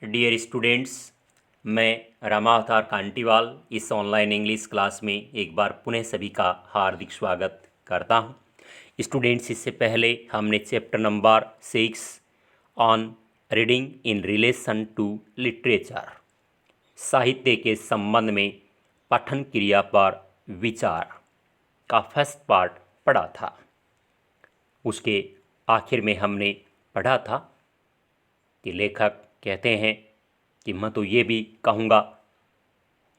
Dear students, मैं रमा अवतार कांटीवाल इस ऑनलाइन इंग्लिश क्लास में एक बार पुनः सभी का हार्दिक स्वागत करता हूं। स्टूडेंट्स, इससे पहले हमने chapter number 6 on reading in relation to literature, साहित्य के संबंध में पठन क्रिया पर विचार का फर्स्ट पार्ट पढ़ा था। उसके आखिर में हमने पढ़ा था कि लेखक कहते हैं कि मैं तो ये भी कहूँगा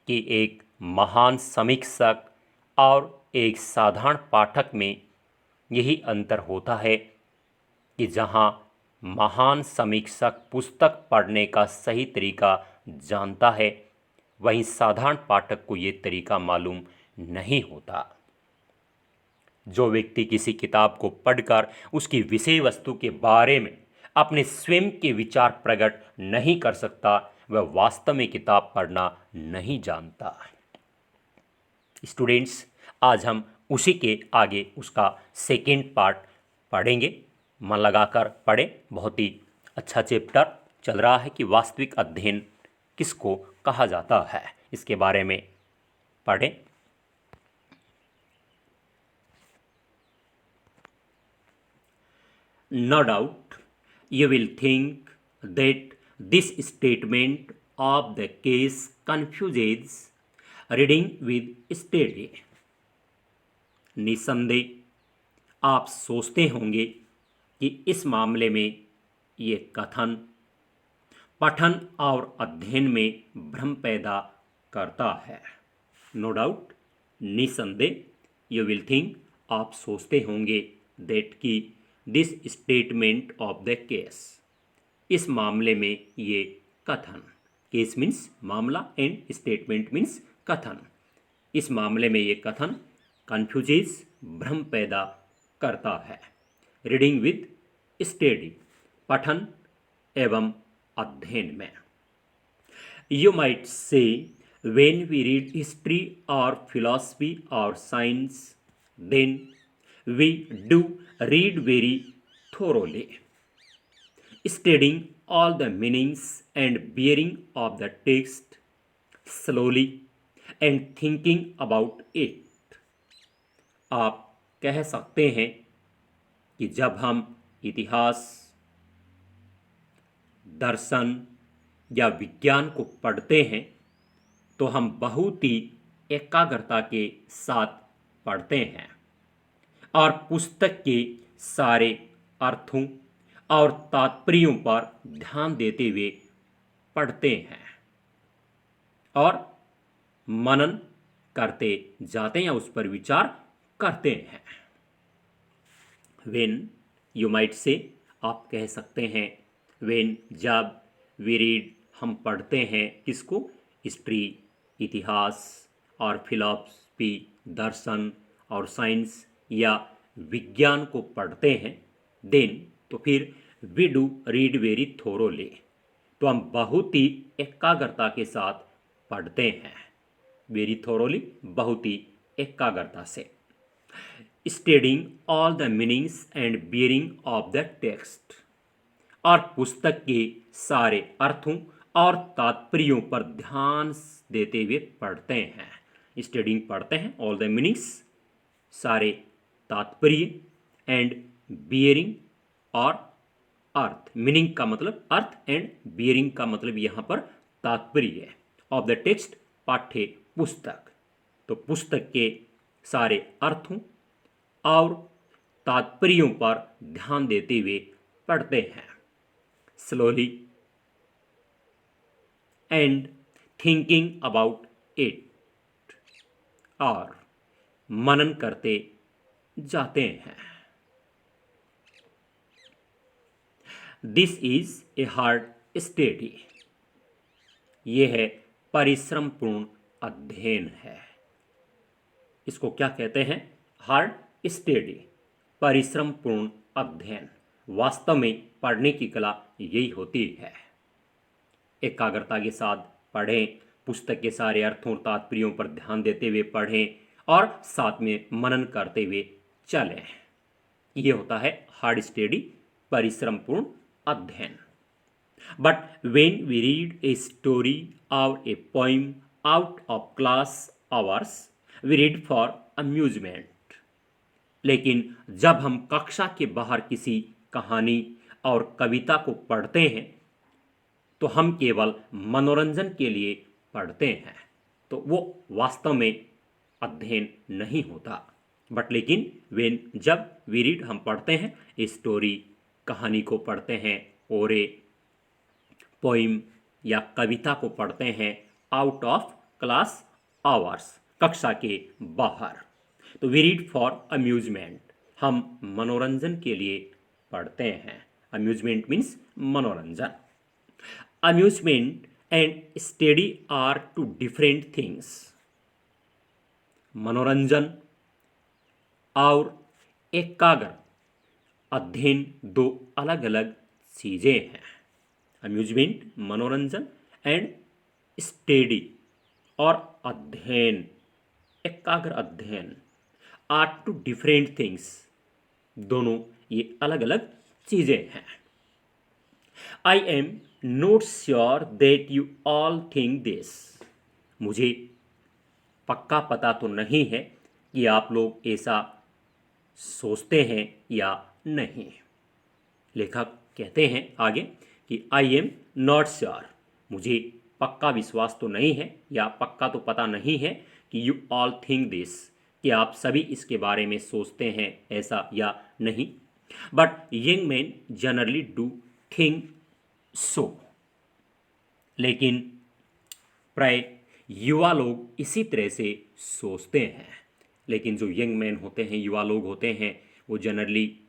कि एक महान समीक्षक और एक साधारण पाठक में यही अंतर होता है कि जहाँ महान समीक्षक पुस्तक पढ़ने का सही तरीका जानता है, वहीं साधारण पाठक को ये तरीका मालूम नहीं होता। जो व्यक्ति किसी किताब को पढ़कर उसकी विषय वस्तु के बारे में अपने स्वयं के विचार प्रकट नहीं कर सकता, वह वास्तव में किताब पढ़ना नहीं जानता। स्टूडेंट्स, आज हम उसी के आगे उसका सेकेंड पार्ट पढ़ेंगे। मन लगाकर पढ़ें, बहुत ही अच्छा चैप्टर चल रहा है कि वास्तविक अध्ययन किसको कहा जाता है, इसके बारे में पढ़ें। No doubt you will think that this statement of the case confuses reading with study. निसंदेह आप सोचते होंगे कि इस मामले में ये कथन पठन और अध्ययन में भ्रम पैदा करता है। नो डाउट, निसंदेह, यू विल थिंक, आप सोचते होंगे, दैट की this statement of the case, इस मामले में ये कथन, केस मीन्स मामला एंड स्टेटमेंट मीन्स कथन, इस मामले में ये कथन कन्फ्यूजेस, भ्रम पैदा करता है। रीडिंग विद स्टडी, पठन एवं अध्ययन में। You might say when we read history or philosophy or science, then we do read very thoroughly, studying all the meanings and bearing of the text slowly and thinking about it. आप कह सकते हैं कि जब हम इतिहास, दर्शन या विज्ञान को पढ़ते हैं तो हम बहुत ही एकाग्रता के साथ पढ़ते हैं और पुस्तक के सारे अर्थों और तात्पर्यों पर ध्यान देते हुए पढ़ते हैं और मनन करते जाते हैं या उस पर विचार करते हैं। When, you might say, आप कह सकते हैं, when, जब, we read, हम पढ़ते हैं, किसको? हिस्ट्री, इतिहास, और फिलॉसफी, दर्शन, और साइंस या विज्ञान को पढ़ते हैं, देन, तो फिर we do read very thoroughly, तो हम बहुत ही एकाग्रता के साथ पढ़ते हैं। वेरी थोरोली, बहुत ही एकाग्रता से। Studying all the meanings and bearing of the text, और पुस्तक के सारे अर्थों और तात्पर्यों पर ध्यान देते हुए पढ़ते हैं। स्टडिंग पढ़ते हैं, ऑल द मीनिंग्स, सारे तात्पर्य, एंड बियरिंग, और अर्थ, मीनिंग का मतलब अर्थ एंड बियरिंग का मतलब यहाँ पर तात्पर्य, ऑफ द टेक्स्ट, पाठ्य पुस्तक, तो पुस्तक के सारे अर्थों और तात्पर्यों पर ध्यान देते हुए पढ़ते हैं। Slowly and thinking about it, और मनन करते जाते हैं। This is a hard study, यह है परिश्रमपूर्ण अध्ययन है। इसको क्या कहते हैं? हार्ड स्टडी, परिश्रमपूर्ण अध्ययन। वास्तव में पढ़ने की कला यही होती है। एकाग्रता के साथ पढ़ें, पुस्तक के सारे अर्थों और तात्पर्यों पर ध्यान देते हुए पढ़ें और साथ में मनन करते हुए चलें। ये होता है हार्ड स्टडी, परिश्रमपूर्ण अध्ययन। But when we read a story or a poem out of class hours, we read for amusement. लेकिन जब हम कक्षा के बाहर किसी कहानी और कविता को पढ़ते हैं तो हम केवल मनोरंजन के लिए पढ़ते हैं, तो वो वास्तव में अध्ययन नहीं होता। बट लेकिन वेन जब वी रीड हम पढ़ते हैं स्टोरी, कहानी को पढ़ते हैं, और ए पोइम या कविता को पढ़ते हैं आउट ऑफ क्लास आवर्स, कक्षा के बाहर, तो वी रीड फॉर अम्यूजमेंट, हम मनोरंजन के लिए पढ़ते हैं। अम्यूजमेंट मीन्स मनोरंजन। Amusement and study are two different things. मनोरंजन और एकाग्र अध्ययन दो अलग अलग चीज़ें हैं। अम्यूजमेंट मनोरंजन एंड स्टडी और अध्ययन, एकाग्र अध्ययन, आर टू डिफरेंट थिंग्स, दोनों ये अलग अलग चीज़ें हैं। I am not sure that you all think this. मुझे पक्का पता तो नहीं है कि आप लोग ऐसा सोचते हैं या नहीं। लेखक कहते हैं आगे कि आई एम नॉट श्योर, मुझे पक्का विश्वास तो नहीं है या पक्का तो पता नहीं है कि यू ऑल थिंक दिस, कि आप सभी इसके बारे में सोचते हैं ऐसा या नहीं। But young man generally do think so. लेकिन प्राय युवा लोग इसी तरह से सोचते हैं। लेकिन जो यंग मैन होते हैं, युवा लोग होते हैं, वो जनरली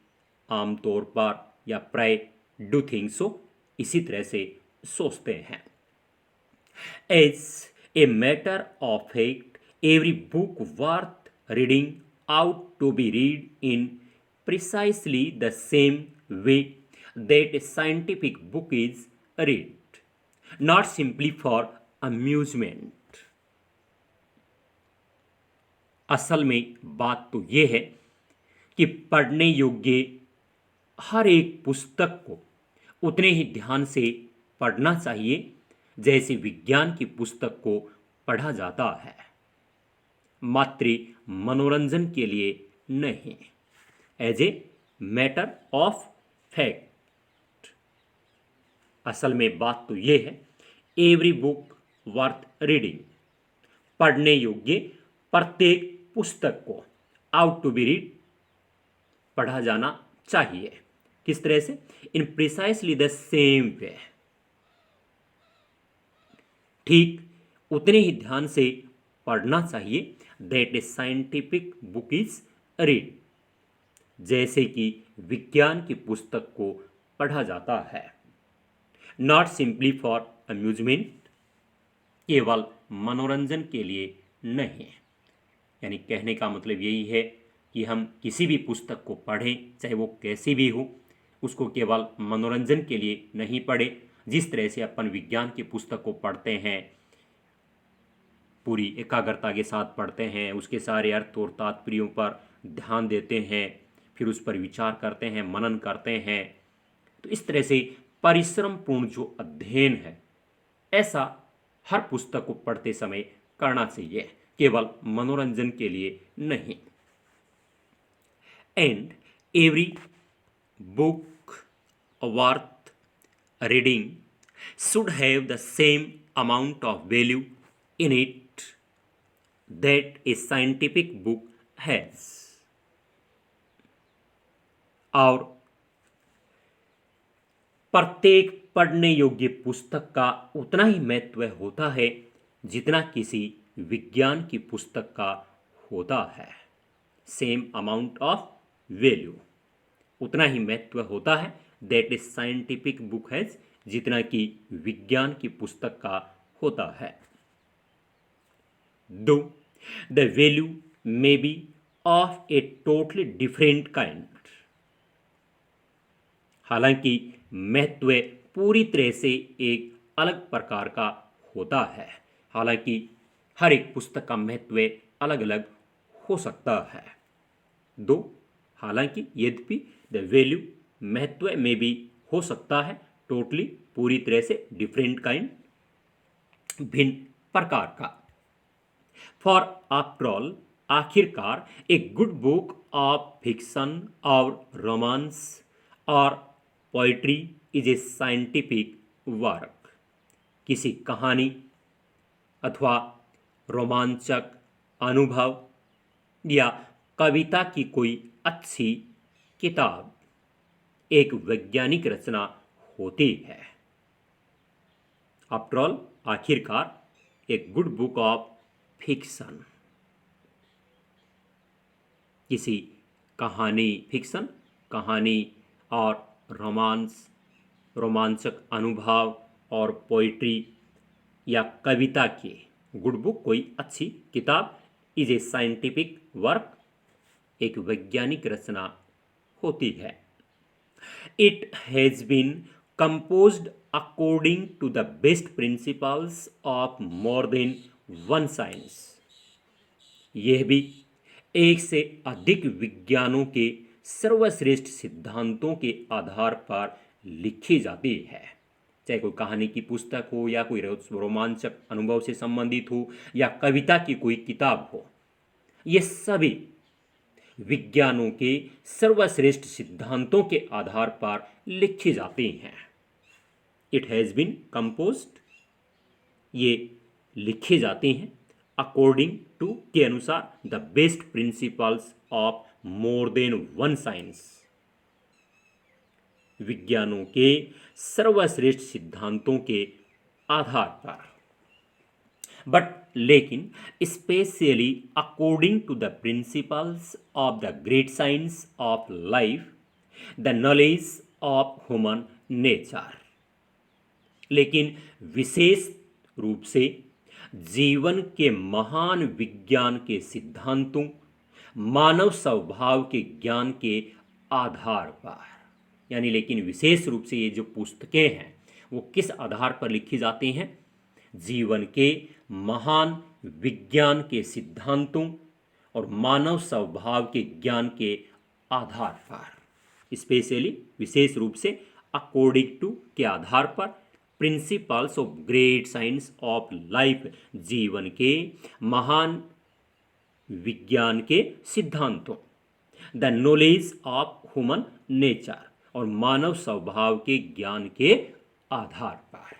आमतौर पर या प्राय डू थिंक सो, इसी तरह से सोचते हैं। As a matter of fact, every book worth reading ought to be read in precisely the same way that a scientific book is read, not simply for amusement. असल में बात तो यह है कि पढ़ने योग्य हर एक पुस्तक को उतने ही ध्यान से पढ़ना चाहिए जैसे विज्ञान की पुस्तक को पढ़ा जाता है, मात्र मनोरंजन के लिए नहीं। As a matter of fact, असल में बात तो यह है, एवरी बुक वर्थ रीडिंग, पढ़ने योग्य प्रत्येक पुस्तक को आउट टू बी रीड, पढ़ा जाना चाहिए। किस तरह से? इन प्रिसाइसली द सेम वे, ठीक उतने ही ध्यान से पढ़ना चाहिए that a scientific book is read, जैसे कि विज्ञान की पुस्तक को पढ़ा जाता है। नॉट सिंपली फॉर अम्यूजमेंट, केवल मनोरंजन के लिए नहीं। यानी कहने का मतलब यही है कि हम किसी भी पुस्तक को पढ़ें, चाहे वो कैसी भी हो, उसको केवल मनोरंजन के लिए नहीं पढ़े। जिस तरह से अपन विज्ञान की पुस्तक को पढ़ते हैं, पूरी एकाग्रता के साथ पढ़ते हैं, उसके सारे अर्थ और तात्पर्यों पर ध्यान देते हैं, फिर उस पर विचार करते हैं, मनन करते हैं, तो इस तरह से परिश्रमपूर्ण जो अध्ययन है, ऐसा हर पुस्तक को पढ़ते समय करना चाहिए, केवल मनोरंजन के लिए नहीं। And every book worth reading should have the same amount of value in it that a scientific book has। और प्रत्येक पढ़ने योग्य पुस्तक का उतना ही महत्व होता है जितना किसी विज्ञान की पुस्तक का होता है। सेम अमाउंट ऑफ वैल्यू, उतना ही महत्व होता है that a scientific book has, जितना कि विज्ञान की पुस्तक का होता है। दो the value may be of a totally different kind, हालांकि महत्व पूरी तरह से एक अलग प्रकार का होता है। हालांकि हर एक पुस्तक का महत्व अलग अलग हो सकता है। दो, हालांकि, यद्यपि, द वैल्यू, महत्व में भी हो सकता है टोटली पूरी तरह से डिफरेंट काइंड, भिन्न प्रकार का। फॉर आफ्टर ऑल, आखिरकार, a good book of fiction और रोमांस और poetry is a scientific work. किसी कहानी अथवा रोमांचक अनुभव या कविता की कोई अच्छी किताब एक वैज्ञानिक रचना होती है। आफ्टर ऑल, आखिरकार, एक गुड बुक ऑफ फिक्शन, किसी कहानी, फिक्शन कहानी और रोमांचक अनुभव और पोइट्री या कविता की गुड बुक कोई अच्छी किताब, इज ए साइंटिफिक वर्क एक वैज्ञानिक रचना होती है। It has been composed according to the best principles of more than one science। यह भी एक से अधिक विज्ञानों के सर्वश्रेष्ठ सिद्धांतों के आधार पर लिखी जाती है। चाहे कोई कहानी की पुस्तक हो या कोई रोमांचक अनुभव से संबंधित हो या कविता की कोई किताब हो, ये सभी विज्ञानों के सर्वश्रेष्ठ सिद्धांतों के आधार पर लिखी जाती हैं। इट हैज़ बीन कंपोज्ड, ये लिखे जाते हैं अकॉर्डिंग टू, के अनुसार, the best principles of more than one science, विज्ञानों के सर्वश्रेष्ठ सिद्धांतों के आधार पर। बट लेकिन specially according to the principles of the great science of life, the knowledge of human nature, लेकिन विशेष रूप से जीवन के महान विज्ञान के सिद्धांतों, मानव स्वभाव के ज्ञान के आधार पर, यानी लेकिन विशेष रूप से ये जो पुस्तकें हैं वो किस आधार पर लिखी जाती हैं? जीवन के महान विज्ञान के सिद्धांतों और मानव स्वभाव के ज्ञान के आधार पर, स्पेशली विशेष रूप से, अकॉर्डिंग टू के आधार पर, principles of great science of life, जीवन के महान विज्ञान के सिद्धांतों, the knowledge of human nature और मानव स्वभाव के ज्ञान के आधार पर।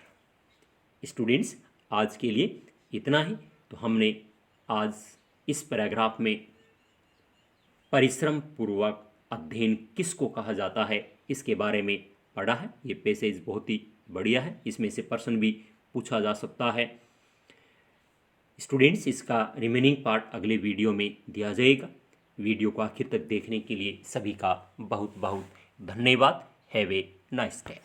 स्टूडेंट्स, आज के लिए इतना ही। तो हमने आज इस पैराग्राफ में परिश्रम पूर्वक अध्ययन किसको कहा जाता है इसके बारे में पढ़ा है। ये पैसेज बहुत ही बढ़िया है, इसमें से प्रश्न भी पूछा जा सकता है। स्टूडेंट्स, इसका रिमेनिंग पार्ट अगले वीडियो में दिया जाएगा। वीडियो को आखिर तक देखने के लिए सभी का बहुत बहुत धन्यवाद। Have a nice day.